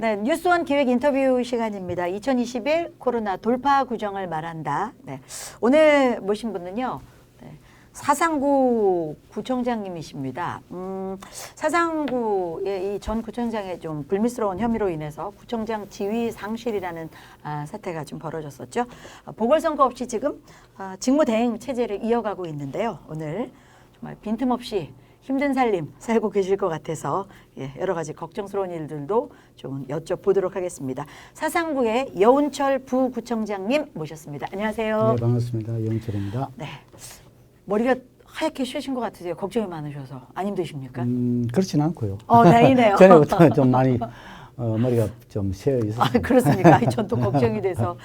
네, 뉴스원 기획 인터뷰 시간입니다. 2021 코로나 돌파 구정을 말한다. 네, 오늘 모신 분은요. 네, 사상구 구청장님이십니다. 사상구의 이 전 구청장의 좀 불미스러운 혐의로 인해서 구청장 지위 상실이라는 사태가 좀 벌어졌었죠. 보궐선거 없이 지금 직무대행 체제를 이어가고 있는데요. 오늘 정말 빈틈없이 힘든 살림 살고 계실 것 같아서 여러 가지 걱정스러운 일들도 좀 여쭤보도록 하겠습니다. 사상구의 여운철 부구청장님 모셨습니다. 안녕하세요. 네, 반갑습니다. 여운철입니다. 네, 머리가 하얗게 쉬신 것 같으세요. 걱정이 많으셔서 안 힘드십니까? 그렇진 않고요. 다행이네요. 전에부터 좀 많이 머리가 좀 새어 있었어요. 그렇습니까? 전 또 걱정이 돼서.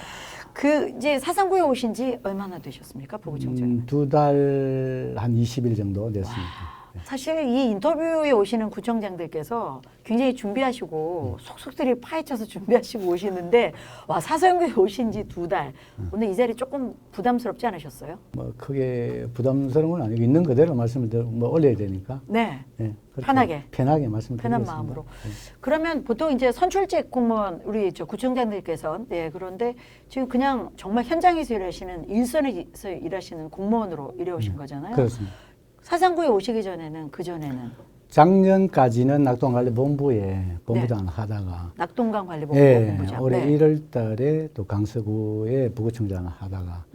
이제 사상구에 오신 지 얼마나 되셨습니까? 부구청장님. 2달 한 20일 정도 됐습니다. 사실 이 인터뷰에 오시는 구청장들께서 굉장히 준비하시고 속속들이 파헤쳐서 준비하시고 오시는데 와 사상구에 오신 지 2달. 오늘 이 자리 조금 부담스럽지 않으셨어요? 뭐 크게 부담스러운 건 아니고 있는 그대로 말씀을 올려야 되니까. 네. 네, 편하게 말씀드리겠습니다. 편한 마음으로. 네. 그러면 보통 이제 선출직 공무원 우리 구청장들께서 그런데 지금 그냥 정말 현장에서 일하시는 일선에서 일하시는 공무원으로 일해오신 거잖아요. 그렇습니다. 사상구에 오시기 전에는 그전에는 작년까지는 낙동관리본부에 본부장을 하다가 낙동강관리본부 본부장. 올해 1월 달에 또 강서구에 부구청장을 하다가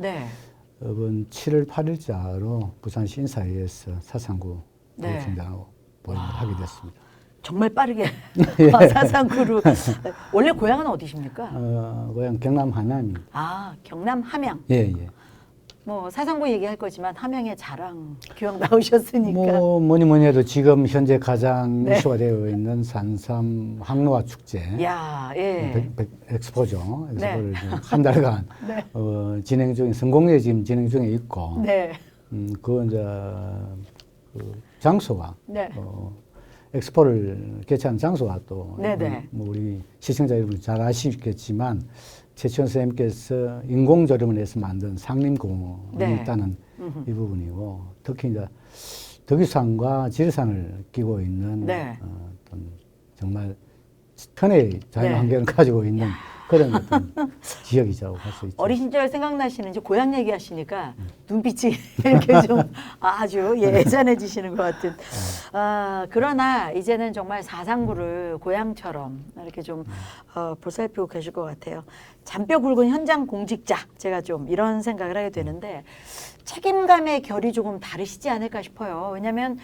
이번 7월 8일자로 부산시 인사회에서 사상구 부구청장으로 보임을 하게 됐습니다. 정말 빠르게 사상구로. 원래 고향은 어디십니까? 고향 경남 함양입니다. 경남 함양. 예. 뭐 사상구 얘기할 거지만 함양의 자랑 기억 나오셨으니까. 뭐니 해도 지금 현재 가장 이슈가 되어 있는 산삼 항로화 축제. 엑스포죠. 엑스포를 한 달간 진행 중에 성공리에 지금 진행 중에 있고. 그 이제 그 장소가 엑스포를 개최한 장소가 또 뭐 우리 시청자 여러분 잘 아시겠지만. 최치원 선생님께서 인공조림을 해서 만든 상림공원이 있다는 이 부분이고 특히 이제 덕유산과 지리산을 끼고 있는 어떤 정말 천혜의 자연환경을 가지고 있는 그런 어떤 지역이라고 할 수 있죠. 어린 시절 생각나시는 이제 고향 얘기하시니까 눈빛이 이렇게 좀 아주 예전해지시는 것 같은. 그러나 이제는 정말 사상구를 고향처럼 이렇게 좀 보살피고 계실 것 같아요. 잔뼈 굵은 현장 공직자 제가 좀 이런 생각을 하게 되는데 책임감의 결이 조금 다르시지 않을까 싶어요. 왜냐하면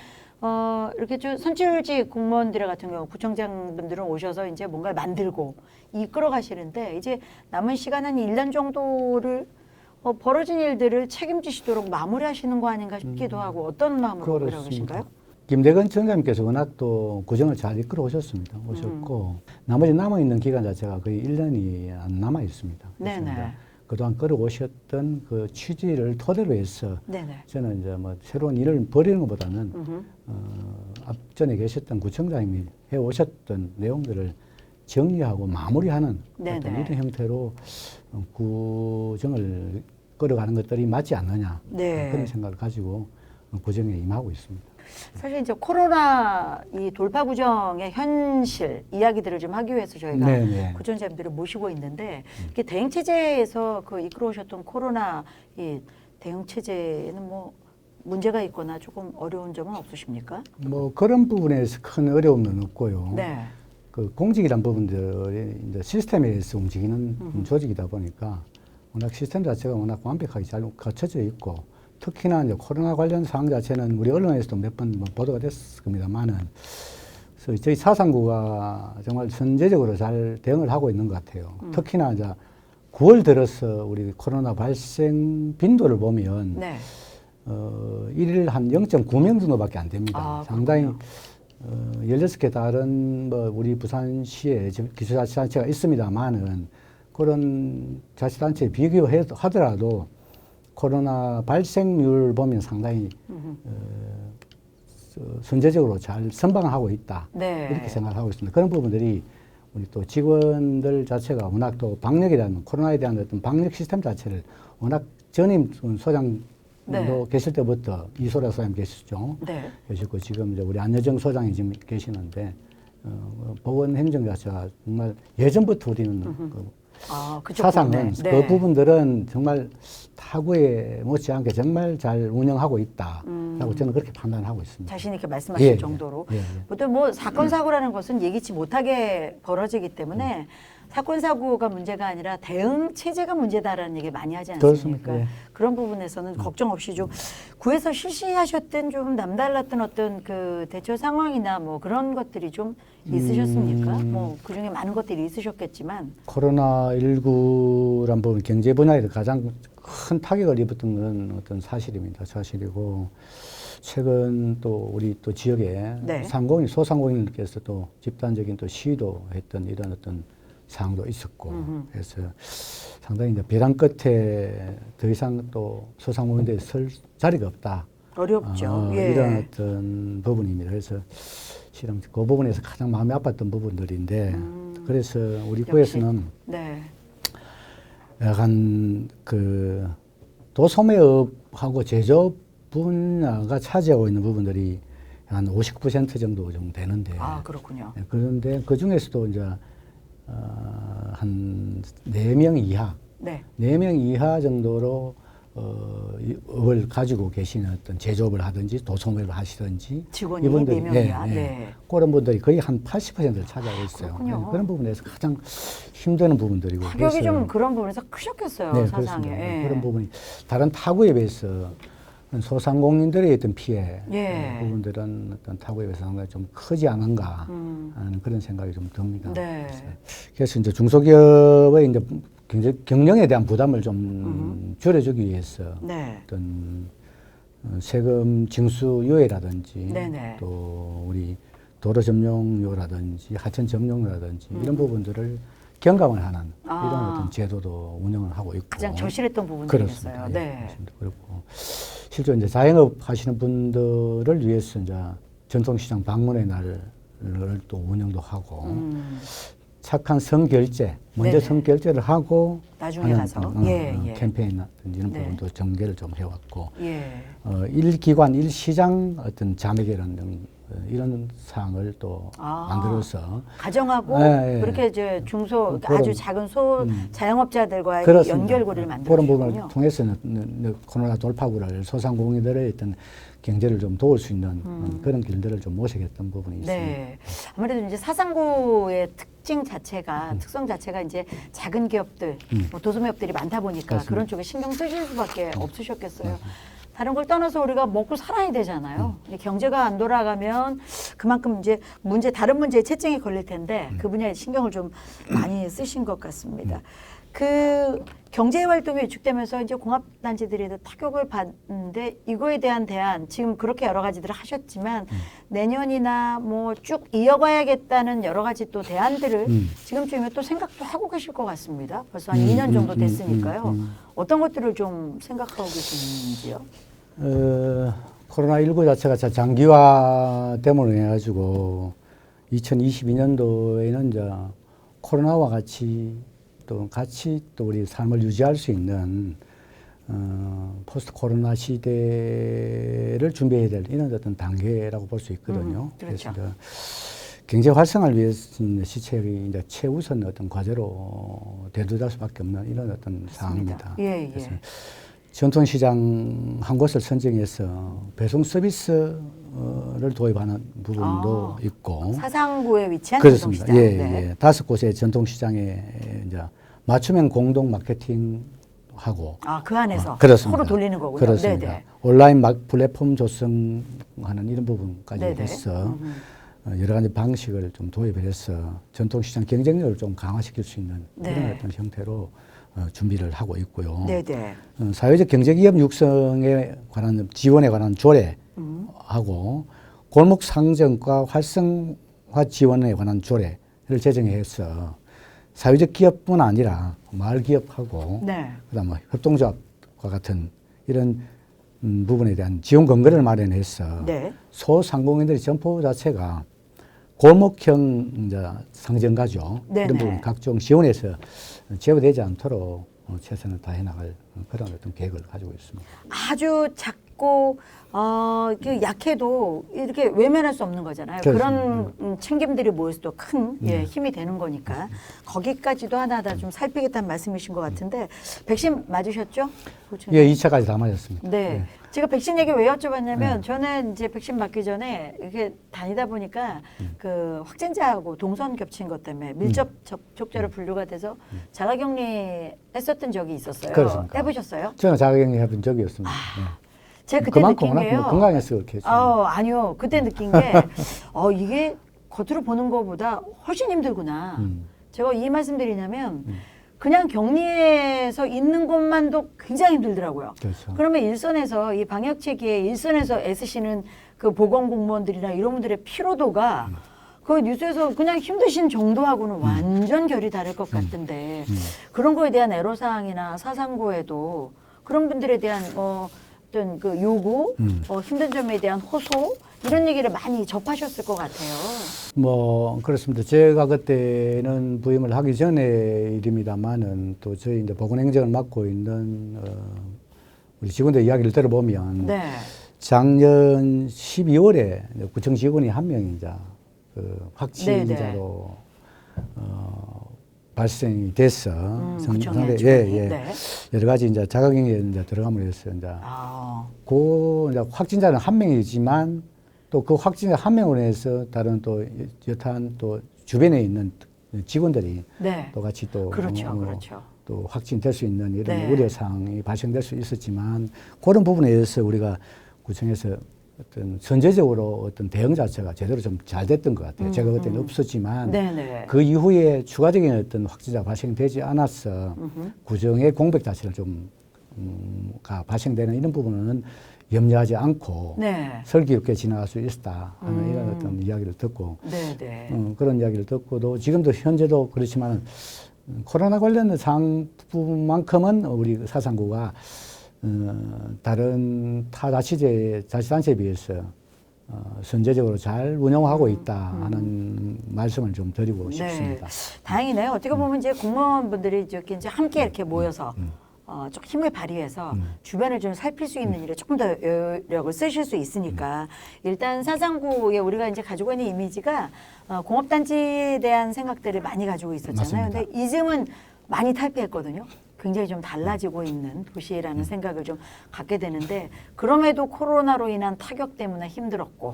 이렇게 좀 선출직 공무원들 같은 경우 구청장분들은 오셔서 이제 뭔가를 만들고 이끌어 가시는데 이제 남은 시간 한 1년 정도를 벌어진 일들을 책임지시도록 마무리하시는 거 아닌가 싶기도 하고 어떤 마음으로 그러신가요? 김대건 청장님께서 워낙 또 구정을 잘 이끌어 오셨고 나머지 남아있는 기간 자체가 거의 1년이 안 남아 있습니다. 그동안 끌어오셨던 그 취지를 토대로 해서 저는 이제 뭐 새로운 일을 벌이는 것보다는 앞전에 계셨던 구청장님이 해오셨던 내용들을 정리하고 마무리하는 어떤 이런 형태로 구정을 끌어가는 것들이 맞지 않느냐 그런 생각을 가지고 구정에 임하고 있습니다. 사실 이제 코로나 이 돌파 구정의 현실 이야기들을 좀 하기 위해서 저희가 구청장님들을 모시고 있는데 이렇게 대응 체제에서 이끌어 오셨던 코로나 이 대응 체제에는 뭐 문제가 있거나 조금 어려운 점은 없으십니까? 뭐 그런 부분에서 큰 어려움은 없고요. 그 공직이란 부분들이 이제 시스템에 의해서 움직이는 조직이다 보니까 워낙 시스템 자체가 워낙 완벽하게 잘 갖춰져 있고. 특히나 이제 코로나 관련 사항 자체는 우리 언론에서도 몇 번 보도가 됐을 겁니다만은, 그래서 저희 사상구가 정말 선제적으로 잘 대응을 하고 있는 것 같아요. 특히나 이제 9월 들어서 우리 코로나 발생 빈도를 보면, 1일 한 0.9명 정도밖에 안 됩니다. 상당히, 16개 다른 우리 부산시에 기초자치단체가 있습니다만은, 그런 자치단체에 비교하더라도 코로나 발생률 보면 상당히 선제적으로 잘 선방하고 있다. 이렇게 생각을 하고 있습니다. 그런 부분들이 우리 또 직원들 자체가 워낙 또 방역에 대한 코로나에 대한 어떤 방역 시스템 자체를 워낙 전임 소장도 계실 때부터 이소라 소장님 계시죠. 계시고 지금 이제 우리 안여정 소장이 지금 계시는데 보건 행정 자체가 정말 예전부터 우리는 그쪽 사상은 부분에. 그 부분들은 정말 타구에 못지않게 정말 잘 운영하고 있다라고 저는 그렇게 판단하고 있습니다. 자신 있게 말씀하실 예, 정도로. 예, 예. 보통 뭐 사건 사고라는 것은 예기치 못하게 벌어지기 때문에 사건 사고가 문제가 아니라 대응 체제가 문제다라는 얘기 많이 하지 않습니까? 그렇습니다. 예. 그런 부분에서는 걱정 없이 좀 구에서 실시하셨던 좀 남달랐던 어떤 그 대처 상황이나 뭐 그런 것들이 좀 있으셨습니까? 뭐 그중에 많은 것들이 있으셨겠지만 코로나19란 부분 경제 분야에서 가장 큰 타격을 입었던 건 어떤 사실입니다. 사실이고 최근 또 우리 또 지역에 네. 소상공인들께서 또 집단적인 또 시위도 했던 이런 어떤 상황도 있었고 그래서 상당히 이제 벼랑 끝에 더 이상 또 소상공인들이 설 자리가 없다. 어렵죠. 예. 이런 어떤 부분입니다. 그래서 실은 그 부분에서 가장 마음이 아팠던 부분들인데 그래서 우리 구에서는 네. 약간 그 도소매업하고 제조업 분야가 차지하고 있는 부분들이 한 59% 정도 좀 되는데 그렇군요. 그런데 그 중에서도 이제 한 4명 이하, 네. 4명 이하 정도로 이 업을 가지고 계시는 어떤 제조업을 하든지 도소매를 하시든지 직원이 4명이야. 네. 그런 분들이 거의 한 80%를 차지하고 있어요. 그렇군요. 그런 부분에서 가장 힘드는 부분들이고 타격이 좀 그런 부분에서 크셨겠어요. 네, 사상에. 그렇습니다. 예. 그런 부분이 다른 타구에 비해서 소상공인들의 어떤 피해 예. 부분들은 어떤 타구에 비해서 상당히 좀 크지 않은가 하는 그런 생각이 좀 듭니다. 네. 그래서 이제 중소기업의 이제 경영에 대한 부담을 좀 줄여주기 위해서 네. 어떤 세금 징수 유예라든지 네네. 또 우리 도로 점용료라든지 하천 점용료라든지 이런 부분들을 경감을 하는 이런 어떤 제도도 운영을 하고 있고 가장 절실했던 부분이겠어요. 그렇습니다. 네. 그렇습니다. 그렇고 실제 이제 자영업 하시는 분들을 위해서 이제 전통시장 방문의 날을 또 운영도 하고 착한 성결제 먼저 네네. 성결제를 하고 나중에 가서 예. 캠페인이라든지 이런 네. 부분도 전개를 좀 해왔고 예. 일기관 일시장 어떤 자매결연 이런 사항을 또 만들어서 가정하고 예, 예. 그렇게 이제 중소 그런, 아주 작은 소 자영업자들과의 그렇습니다. 연결고리를 그런 만들었군요. 부분을 통해서는 코로나 돌파구를 소상공인들의 어떤 경제를 좀 도울 수 있는 그런 길들을 좀 모색했던 부분이 있습니다. 네. 아무래도 이제 사상구의 특징 자체가 특성 자체가 이제 작은 기업들, 뭐 도소매업들이 많다 보니까 맞습니다. 그런 쪽에 신경 쓰실 수밖에 없으셨겠어요. 다른 걸 떠나서 우리가 먹고 살아야 되잖아요. 이제 경제가 안 돌아가면 그만큼 이제 다른 문제에 채증이 걸릴 텐데 그 분야에 신경을 좀 많이 쓰신 것 같습니다. 그 경제 활동이 위축되면서 이제 공합단체들이 타격을 받는데 이거에 대한 대안 지금 그렇게 여러 가지들을 하셨지만 내년이나 뭐 쭉 이어가야겠다는 여러 가지 또 대안들을 지금쯤에 또 생각도 하고 계실 것 같습니다. 벌써 한 2년 정도 됐으니까요. 어떤 것들을 좀 생각하고 계시는지요? 코로나19 자체가 장기화 때문에 해가지고 2022년도에는 이제 코로나와 같이 또 우리 삶을 유지할 수 있는 포스트 코로나 시대를 준비해야 될 이런 어떤 단계라고 볼 수 있거든요. 그렇죠. 그래서 경제 활성화를 위해서 시책이 이제 최우선 어떤 과제로 대두될 수밖에 없는 이런 어떤 상황입니다. 예, 그래서 예. 전통시장 한 곳을 선정해서 배송 서비스를 도입하는 부분도 있고 사상구에 위치한 그렇습니다. 전통시장. 예, 네. 예. 5곳의 전통시장에 이제 맞춤형 공동 마케팅 하고 그 안에서 그렇습니다. 서로 돌리는 거군요. 그렇습니다. 네네. 온라인 플랫폼 조성하는 이런 부분까지 네네. 해서 여러 가지 방식을 좀 도입을 해서 전통시장 경쟁력을 좀 강화시킬 수 있는 네. 그런 어떤 형태로 준비를 하고 있고요. 네네. 사회적 경제기업 육성에 관한 지원에 관한 조례하고 골목 상정과 활성화 지원에 관한 조례를 제정해서 사회적 기업뿐 아니라 마을 기업하고 네. 그다음 협동조합과 같은 이런 부분에 대한 지원 근거를 마련해서 네. 소상공인들의 점포 자체가 골목형 이제 상점가죠. 네네. 이런 부분 각종 지원해서 제어되지 않도록 최선을 다해 나갈 그런 어떤 계획을 가지고 있습니다. 아주 작고 그 약해도 이렇게 외면할 수 없는 거잖아요. 그런 챙김들이 모여서 큰 힘이 되는 거니까 거기까지도 하나하나 좀 살피겠다는 말씀이신 것 같은데 백신 맞으셨죠? 예, 2차까지 다 맞았습니다. 네. 예. 제가 백신 얘기 왜 여쭤봤냐면 저는 이제 백신 맞기 전에 이렇게 다니다 보니까 그 확진자하고 동선 겹친 것 때문에 밀접 접촉자로 분류가 돼서 자가격리 했었던 적이 있었어요. 그렇습니까? 해보셨어요? 저는 자가격리 해본 적이 없습니다. 제가 그때 그만큼 느낀 워낙 게요. 건강해서 그렇게 했죠. 아니요. 그때 느낀 게 이게 겉으로 보는 것보다 훨씬 힘들구나. 제가 이 말씀 드리냐면 그냥 격리해서 있는 것만도 굉장히 힘들더라고요. 그렇죠. 그러면 일선에서 이 방역 체계에 일선에서 애쓰시는 그 보건 공무원들이나 이런 분들의 피로도가 그 뉴스에서 그냥 힘드신 정도하고는 완전 결이 다를 것 같은데 그런 거에 대한 애로사항이나 사상고에도 그런 분들에 대한 어떤 그 요구, 힘든 점에 대한 호소 이런 얘기를 많이 접하셨을 것 같아요. 뭐 그렇습니다. 제가 그때는 부임을 하기 전에 일입니다만은 또 저희 이제 보건행정을 맡고 있는 우리 직원들 이야기를 들어보면 네. 작년 12월에 구청 직원이 한 명이 이제 그 확진자로 발생이 됐어. 구청의 예. 네. 여러 가지 이제 자가격리에 이제 들어감으로 해서 이제 그 이제 확진자는 한 명이지만 또 그 확진자 한 명으로 해서 다른 또 여타한 또 주변에 있는 직원들이 네. 또 같이 또 그렇죠. 또 확진될 수 있는 이런 네. 우려 사항이 발생될 수 있었지만 그런 부분에 의해서 우리가 구청에서 어떤 선제적으로 어떤 대응 자체가 제대로 좀 잘 됐던 것 같아요. 제가 그때는 없었지만 네네. 그 이후에 추가적인 어떤 확진자 발생되지 않아서 구청의 공백 자체를 좀 가 발생되는 이런 부분은 염려하지 않고 네. 설기롭게 지나갈 수 있었다 하는 이런 어떤 이야기를 듣고 네네. 그런 이야기를 듣고도 지금도 현재도 그렇지만 코로나 관련 사항 부분만큼은 우리 사상구가 다른 타 자치단체에 비해서 선제적으로 잘 운영하고 있다 하는 말씀을 좀 드리고 싶습니다. 다행이네요. 어떻게 보면 이제 공무원분들이 이제 함께 이렇게 모여서 좀 힘을 발휘해서 주변을 좀 살필 수 있는 일에 조금 더 여력을 쓰실 수 있으니까 일단 사상구에 우리가 이제 가지고 있는 이미지가 공업단지에 대한 생각들을 많이 가지고 있었잖아요. 맞습니다. 근데 이즘은 많이 탈피했거든요. 굉장히 좀 달라지고 있는 도시라는 생각을 좀 갖게 되는데 그럼에도 코로나로 인한 타격 때문에 힘들었고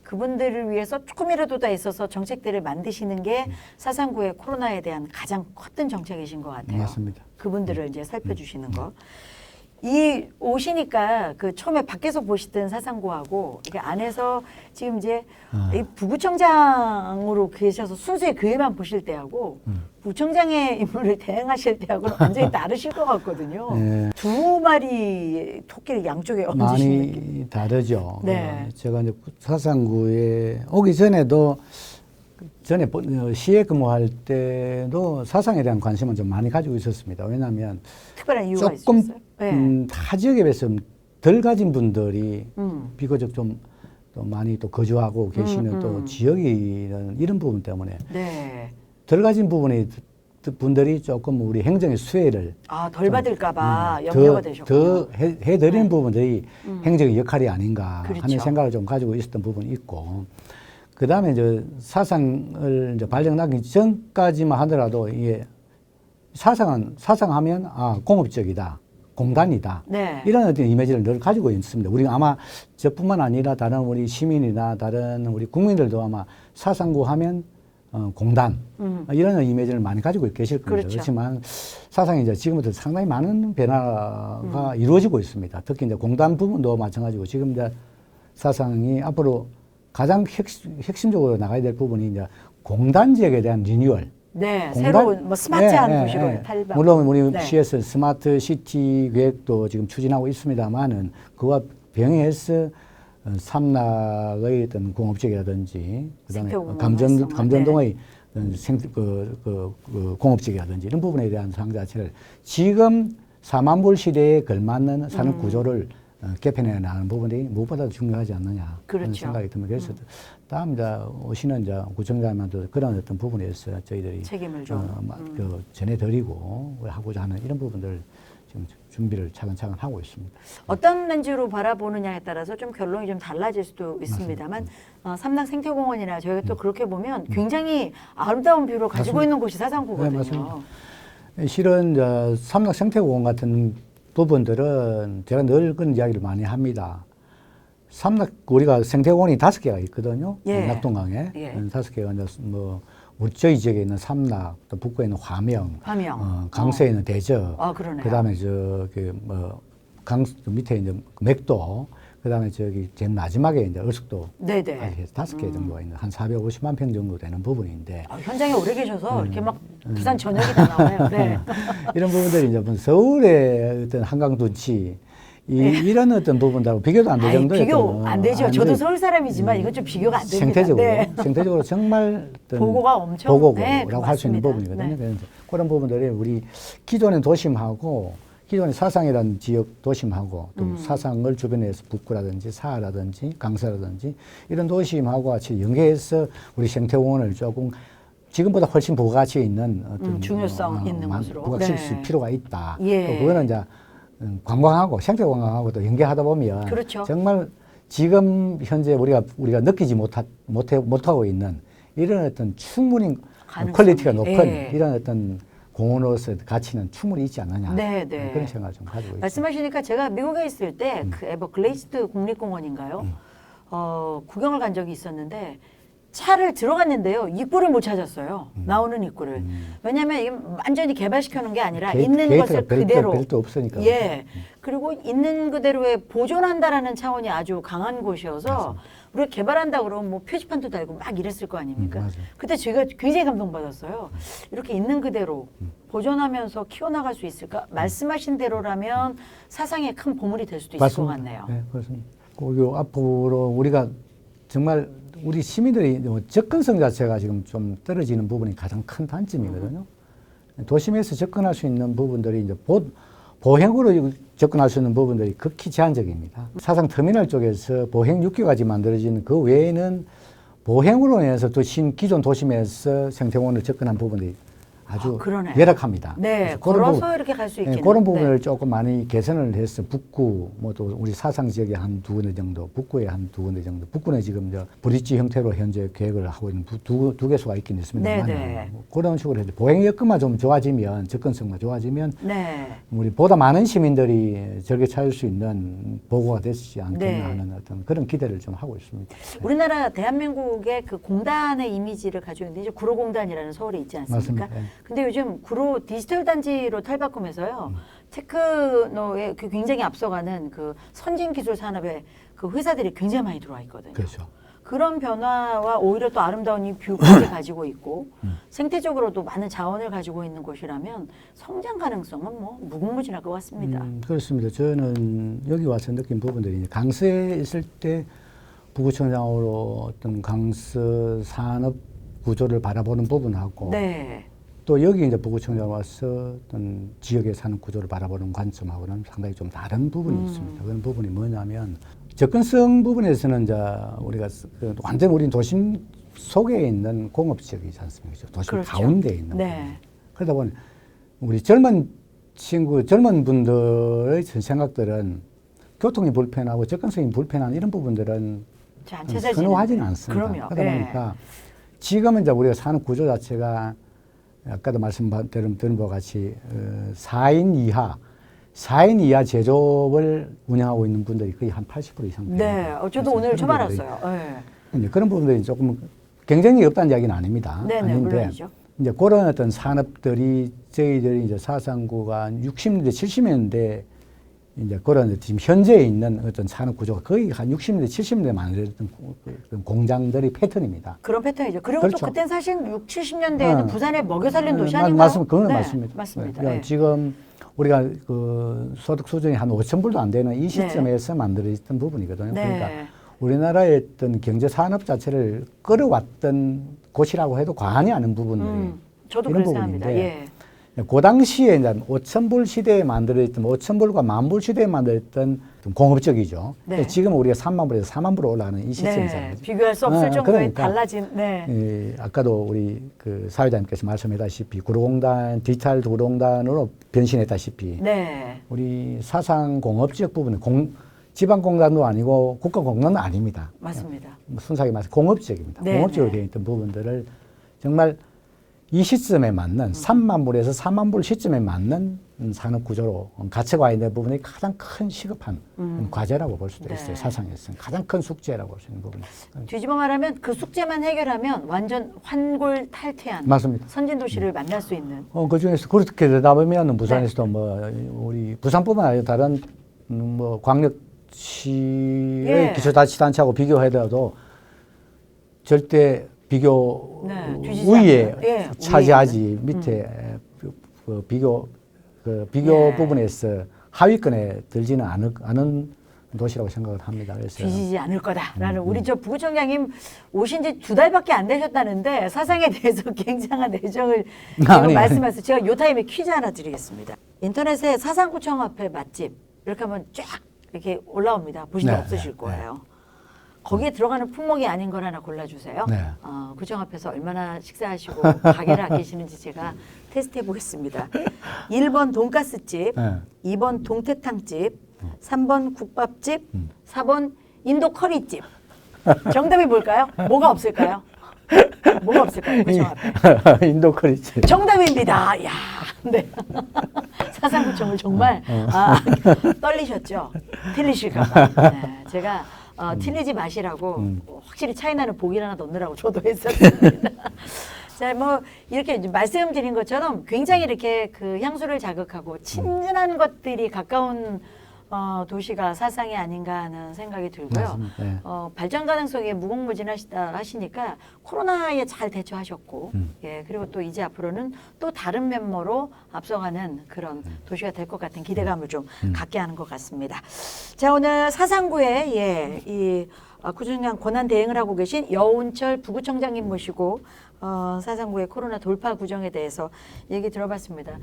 그분들을 위해서 조금이라도 더 있어서 정책들을 만드시는 게 사상구의 코로나에 대한 가장 컸던 정책이신 것 같아요. 맞습니다. 그분들을 이제 살펴주시는 거. 이 오시니까 그 처음에 밖에서 보시던 사상구하고 이게 안에서 지금 이제 이 부구청장으로 계셔서 순수히 그 일만 보실 때하고 부청장의 임무를 대행하실 때하고는 완전히 다르실 것 같거든요. 네. 두 마리 토끼를 양쪽에 얹으시는 느낌. 많이 다르죠. 네. 제가 이제 사상구에 오기 전에도 전에 시에 근무할 때도 사상에 대한 관심은 좀 많이 가지고 있었습니다. 왜냐하면 특별한 이유가 조금 있었어요? 네. 타 지역에 비해서 덜 가진 분들이 비교적 좀 또 많이 또 거주하고 계시는 또 지역이 이런 부분 때문에 네. 덜 가진 부분의 분들이 조금 우리 행정의 수혜를 덜 받을까봐 염려가 되셨군요. 더 해드리는 부분들이 행정의 역할이 아닌가 그렇죠. 하는 생각을 좀 가지고 있었던 부분이 있고, 그 다음에 이제 사상을 이제 발령나기 전까지만 하더라도 이게 사상하면 공업적이다, 공단이다. 네. 이런 어떤 이미지를 늘 가지고 있습니다. 우리가 아마 저뿐만 아니라 다른 우리 시민이나 다른 우리 국민들도 아마 사상구 하면 공단 이런 이미지를 많이 가지고 계실 겁니다. 그렇죠. 그렇지만 사상이 이제 지금부터 상당히 많은 변화가 이루어지고 있습니다. 특히 이제 공단 부분도 마찬가지고 지금 이제 사상이 앞으로 가장 핵심적으로 나가야 될 부분이 이제 공단 지역에 대한 리뉴얼. 네, 새로운 뭐 스마트한 도시로 탈바꿈. 물론 우리 네. 시에서 스마트 시티 계획도 지금 추진하고 있습니다만은 그와 병행해서 삼락의 어떤 공업지역이라든지 그다음에 감전동의 공업지역이라든지 이런 부분에 대한 사항 자체를 지금 4만 불 시대에 걸맞는 산업 구조를 개편해 나가는 부분이 무엇보다도 중요하지 않느냐 그렇죠. 하는 생각이 듭니다. 그래서 다음 이제 오시는 이제 구청장님한테 그런 어떤 부분에서 저희들이 책임을 좀 전해드리고 하고자 하는 이런 부분들 지금 준비를 차근차근 하고 있습니다. 어떤 렌즈로 바라보느냐에 따라서 좀 결론이 좀 달라질 수도 있습니다만 삼락 생태공원이나 저희가 또 그렇게 보면 굉장히 아름다운 뷰를 가지고 맞습니다. 있는 곳이 사상구거든요. 네, 맞습니다. 실은 삼락 생태공원 같은 부분들은 제가 늘 그런 이야기를 많이 합니다. 삼락 우리가 생태공원이 5개가 있거든요. 예. 낙동강에 예. 5개가 이제 뭐 우리 저희 지역에 있는 삼락, 또 북구에 있는 화명, 강서에 있는 대저, 그러네요. 그다음에 저기 뭐강 밑에 이제 맥도, 그다음에 저기 제일 마지막에 이제 을숙도, 네네. 5개 정도가 있는 한 450만 평 정도 되는 부분인데 현장에 오래 계셔서 이렇게 막 부산 전역이 다 나와요. 네. 이런 부분들이 이제 뭐 서울의 어떤 한강 둔치 이런 어떤 부분들하고 비교도 안 될 정도의 비교 안 되죠. 저도 서울 사람이지만 이건 좀 비교가 안 됩니다. 생태적으로 정말 어떤 보고가 엄청 보고라고 할 수 있는 맞습니다. 부분이거든요. 그래서 그런 부분들이 우리 기존의 도심하고 기존의 사상이라는 지역 도심하고 또 사상을 주변에서 북구라든지 사하라든지 강서라든지 이런 도심하고 같이 연계해서 우리 생태공원을 조금 지금보다 훨씬 부가가치 있는 어떤 중요성 있는 곳으로 부각시킬 필요가 있다. 예. 또 그거는 이제 관광하고 생태 관광하고 또 연계하다 보면 그렇죠. 정말 지금 현재 우리가 느끼지 못하고 있는 이런 어떤 충분히 퀄리티가 높은 예. 이런 어떤 공원으로서의 가치는 충분히 있지 않느냐. 네. 그런 생각을 좀 가지고 있습니다. 말씀하시니까 제가 미국에 있을 때 그 에버글레이스드 국립공원인가요? 구경을 간 적이 있었는데 차를 들어갔는데요. 입구를 못 찾았어요. 나오는 입구를. 왜냐하면 이게 완전히 개발시켜 놓은 게 아니라 있는 것을 그대로. 별도 없으니까. 예. 그리고 있는 그대로의 보존한다라는 차원이 아주 강한 곳이어서 맞습니다. 우리가 개발한다 그러면 뭐 표지판도 달고 막 이랬을 거 아닙니까? 맞아요. 그때 제가 굉장히 감동받았어요. 이렇게 있는 그대로 보존하면서 키워나갈 수 있을까? 말씀하신 대로라면 사상에 큰 보물이 될 수도 있을 맞습니다. 것 같네요. 네, 그렇습니다. 그리고 앞으로 우리가 정말 우리 시민들이 접근성 자체가 지금 좀 떨어지는 부분이 가장 큰 단점이거든요. 도심에서 접근할 수 있는 부분들이 이제 보행으로 접근할 수 있는 부분들이 극히 제한적입니다. 사상 터미널 쪽에서 보행 6개까지 만들어진 그 외에는 보행으로 인해서 또 기존 도심에서 생태공원을 접근한 부분들이 아주 열악합니다. 네, 걸어서 이렇게 갈 수 있겠네요. 그런 부분을 조금 많이 개선을 해서 북구, 뭐 또 우리 사상 지역에 한 2군데 정도, 북구에 한 2군데 정도, 북구는 지금 브릿지 형태로 현재 계획을 하고 있는 두 개소가 있긴 있습니다. 뭐 그런 식으로 해서 보행 여건만 좀 좋아지면, 접근성만 좋아지면, 우리 보다 많은 시민들이 즐겨 찾을 수 있는 보고가 되지 않겠나 하는 어떤 그런 기대를 좀 하고 있습니다. 우리나라 대한민국의 그 공단의 이미지를 가지고 있는데 이제 구로공단이라는 서울에 있지 않습니까? 맞습니다. 근데 요즘 구로 디지털 단지로 탈바꿈해서요. 테크노에 그 굉장히 앞서가는 그 선진 기술 산업에 그 회사들이 굉장히 많이 들어와 있거든요. 그렇죠. 그런 변화와 오히려 또 아름다운 이 뷰까지 가지고 있고 생태적으로도 많은 자원을 가지고 있는 곳이라면 성장 가능성은 뭐 무궁무진할 것 같습니다. 그렇습니다. 저는 여기 와서 느낀 부분들이 강서에 있을 때 부구청장으로 어떤 강서 산업 구조를 바라보는 부분하고 또 여기 이제 부구청장 와서 어떤 지역에 사는 구조를 바라보는 관점하고는 상당히 좀 다른 부분이 있습니다. 그런 부분이 뭐냐면 접근성 부분에서는 이제 우리가 완전 우린 도심 속에 있는 공업 지역이지 않습니까? 도심 가운데에 있는. 그러다 보니 우리 젊은 분들의 생각들은 교통이 불편하고 접근성이 불편한 이런 부분들은 선호하지는 않습니다. 그러다 보니까 지금은 이제 우리가 사는 구조 자체가 아까도 말씀드린 바와 같이 4인 이하 제조업을 운영하고 있는 분들이 거의 한 80% 이상 됩니다. 저도 오늘 처음 알았어요. 그런 부분들이 조금 경쟁력이 없다는 이야기는 아닙니다. 아닌데 물론이죠. 이제 그런 어떤 산업들이 저희들이 이제 사상구가 60년대, 70년대 이제 그런 지금 현재에 있는 어떤 산업 구조가 거의 한 60년대, 70년대 만들었던 공장들이 패턴입니다. 그런 패턴이죠. 그리고 또 그땐 사실 60, 70년대에는 부산에 먹여 살린 도시 아닌가요? 맞습니다. 그건 맞습니다. 지금 우리가 그 소득 수준이 한 5,000불도 안 되는 이 시점에서 만들어졌던 부분이거든요. 그러니까 우리나라의 어떤 경제 산업 자체를 끌어왔던 곳이라고 해도 과언이 아닌 부분들이 저도 이런 그렇게 생각합니다. 그 당시에 이제 5,000불 시대에 만들어졌던 5,000불과 10,000불 시대에 만들었던 좀 공업적이죠. 네. 지금 우리가 30,000불에서 40,000불 올라가는 이 시점이잖아요. 네, 비교할 수 없을 정도의 그러니까, 달라진. 네. 아까도 우리 그 사회자님께서 말씀했다시피 구로공단 디지털 구로공단으로 변신했다시피 네. 우리 사상 공업지역 부분은 지방공단도 아니고 국가공단도 아닙니다. 맞습니다. 순수하게 말해서 공업지역입니다. 네, 공업지역으로 네. 되어 있던 부분들을 정말 이 시점에 맞는 3만불에서 4만불 시점에 맞는 산업 구조로 갖춰가 있는 부분이 가장 큰 시급한 과제라고 볼 수도 있어요. 네. 사상에서는 가장 큰 숙제라고 볼 수 있는 부분입니다. 뒤집어 말하면 그 숙제만 해결하면 완전 환골탈퇴한 맞습니다. 선진도시를 만날 수 있는. 그 중에서 그렇게 되다 보면 부산에서도 뭐 우리 부산뿐만 아니라 다른 뭐 광역시의 예. 기초자치단체하고 비교하더라도 절대 비교 네, 뒤지지 우위에 않는. 예, 차지하지 밑에 그 비교 예. 부분에서 하위권에 들지는 않은 도시라고 생각을 합니다. 그래서 뒤지지 않을 거다라는 우리 저 부구청장님 오신 지 2달밖에 안 되셨다는데 사상에 대해서 굉장한 애정을 지금 아니, 말씀하셔서 제가 요 타임에 퀴즈 하나 드리겠습니다. 인터넷에 사상구청 앞에 맛집 이렇게 하면 쫙 이렇게 올라옵니다. 보신 적 네, 없으실 네, 거예요. 거기에 들어가는 품목이 아닌 걸 하나 골라주세요. 네. 구청 앞에서 얼마나 식사하시고 가게를 아끼시는지 제가 테스트해 보겠습니다. 1번 돈가스집, 네. 2번 동태탕집, 3번 국밥집, 4번 인도 커리집. 정답이 뭘까요? 뭐가 없을까요? 뭐가 없을까요? 구청 앞에. 인도 커리지. 정답입니다. 야, 네. 사상구청을 정말 떨리셨죠? 틀리실까봐. 네, 제가 틀리지 마시라고 확실히 차이나는 보기를 하나 넣느라고 저도 했었습니다. 자, 뭐 이렇게 이제 말씀드린 것처럼 굉장히 이렇게 그 향수를 자극하고 친근한 것들이 가까운 도시가 사상이 아닌가 하는 생각이 들고요. 맞습니다. 네. 발전 가능성이 무궁무진하시다 하시니까 코로나에 잘 대처하셨고, 예, 그리고 또 이제 앞으로는 또 다른 면모로 앞서가는 그런 도시가 될 것 같은 기대감을 좀 갖게 하는 것 같습니다. 자, 오늘 사상구에 이 구청장 권한 대행을 하고 계신 여운철 부구청장님 모시고 사상구의 코로나 돌파 구정에 대해서 얘기 들어봤습니다.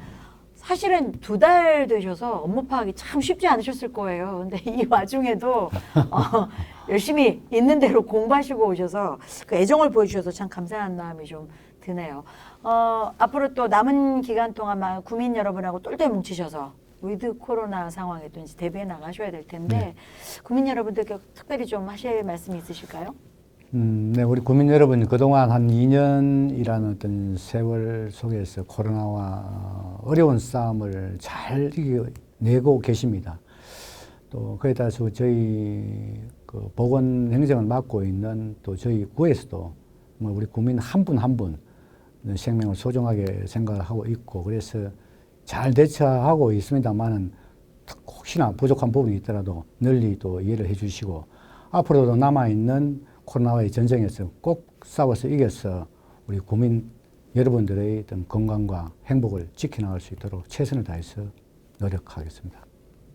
사실은 2달 되셔서 업무 파악이 참 쉽지 않으셨을 거예요. 근데 이 와중에도 열심히 있는 대로 공부하시고 오셔서 그 애정을 보여주셔서 참 감사한 마음이 좀 드네요. 앞으로 또 남은 기간 동안 구민 여러분하고 똘똘 뭉치셔서 위드 코로나 상황에 또 이제 대비해 나가셔야 될 텐데 네. 구민 여러분들께 특별히 좀 하실 말씀이 있으실까요? 네, 우리 국민 여러분 그동안 한 2년이라는 어떤 세월 속에서 코로나와 어려운 싸움을 잘 이겨내고 계십니다. 또 그에 따라서 저희 그 보건 행정을 맡고 있는 또 저희 구에서도 우리 국민 한 분 한 분 생명을 소중하게 생각을 하고 있고 그래서 잘 대처하고 있습니다만은 혹시나 부족한 부분이 있더라도 널리 또 이해를 해주시고 앞으로도 남아있는 코로나와의 전쟁에서 꼭 싸워서 이겨서 우리 국민 여러분들의 어떤 건강과 행복을 지켜나갈 수 있도록 최선을 다해서 노력하겠습니다.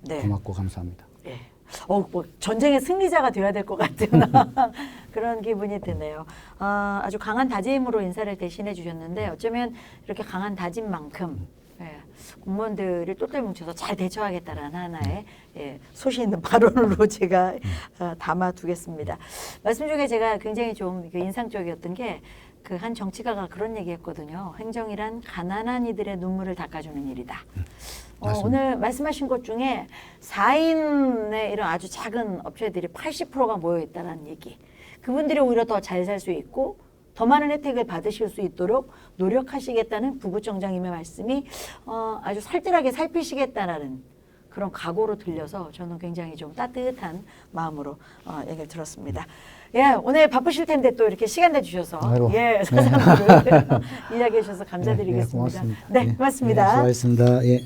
네. 고맙고 감사합니다. 네. 뭐 전쟁의 승리자가 되어야 될 것 같은 그런 기분이 드네요. 아주 강한 다짐으로 인사를 대신해 주셨는데 어쩌면 이렇게 강한 다짐만큼 공무원들이 똘똘 뭉쳐서 잘 대처하겠다라는 하나의 소신 있는 발언으로 제가 담아두겠습니다. 말씀 중에 제가 굉장히 좀 인상적이었던 게 그 한 정치가가 그런 얘기했거든요. 행정이란 가난한 이들의 눈물을 닦아주는 일이다. 오늘 말씀하신 것 중에 4인의 이런 아주 작은 업체들이 80%가 모여있다는 얘기. 그분들이 오히려 더 잘 살 수 있고 더 많은 혜택을 받으실 수 있도록 노력하시겠다는 부구청장님의 말씀이 아주 살뜰하게 살피시겠다라는 그런 각오로 들려서 저는 굉장히 좀 따뜻한 마음으로 얘기를 들었습니다. 예, 오늘 바쁘실 텐데 또 이렇게 시간 내주셔서 사상으로 이야기해 주셔서 감사드리겠습니다. 고맙습니다. 네, 고맙습니다. 수고하셨습니다. 예.